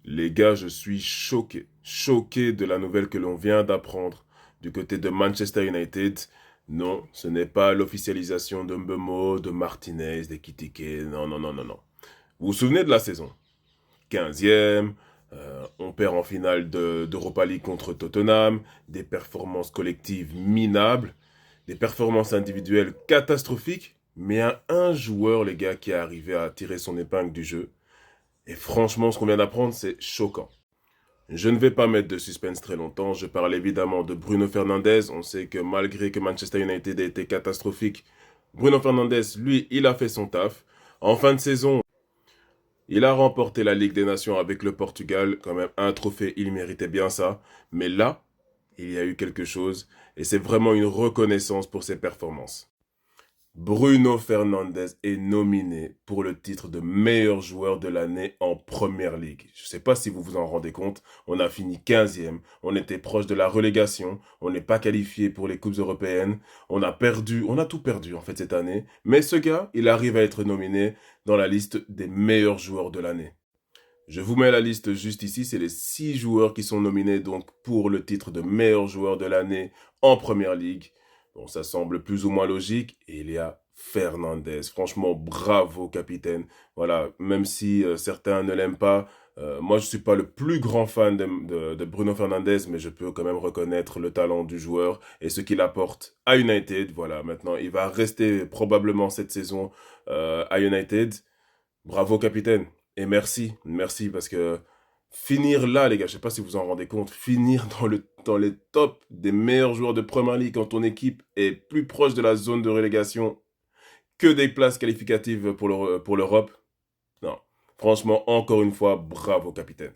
Les gars, je suis choqué. Choqué de la nouvelle que l'on vient d'apprendre du côté de Manchester United. Non, ce n'est pas l'officialisation de Mbeumo, de Martinez, d'Ekitike. Non, non, non, non, non. Vous vous souvenez de la saison? 15e, on perd en finale d'Europa League contre Tottenham, des performances collectives minables, des performances individuelles catastrophiques, mais un joueur, les gars, qui est arrivé à tirer son épingle du jeu. Et franchement, ce qu'on vient d'apprendre, c'est choquant. Je ne vais pas mettre de suspense très longtemps. Je parle évidemment de Bruno Fernandes. On sait que malgré que Manchester United ait été catastrophique, Bruno Fernandes, lui, il a fait son taf. En fin de saison, il a remporté la Ligue des Nations avec le Portugal. Quand même, un trophée, il méritait bien ça. Mais là, il y a eu quelque chose. Et c'est vraiment une reconnaissance pour ses performances. Bruno Fernandes est nominé pour le titre de meilleur joueur de l'année en Première Ligue. Je ne sais pas si vous vous en rendez compte, on a fini 15e, on était proche de la relégation, on n'est pas qualifié pour les coupes européennes, on a perdu, on a tout perdu en fait cette année, mais ce gars, il arrive à être nominé dans la liste des meilleurs joueurs de l'année. Je vous mets la liste juste ici, c'est les 6 joueurs qui sont nominés donc pour le titre de meilleur joueur de l'année en Première Ligue. Bon, ça semble plus ou moins logique. Et il y a Fernandez. Franchement, bravo, capitaine. Voilà, même si certains ne l'aiment pas, moi je suis pas le plus grand fan de Bruno Fernandes, mais je peux quand même reconnaître le talent du joueur et ce qu'il apporte à United. Voilà, maintenant il va rester probablement cette saison à United. Bravo, capitaine. Et merci, merci, parce que finir là, les gars, je sais pas si vous en rendez compte, finir dans les tops des meilleurs joueurs de Premier League quand ton équipe est plus proche de la zone de relégation que des places qualificatives pour l'Europe. Non, franchement, encore une fois, bravo, capitaine.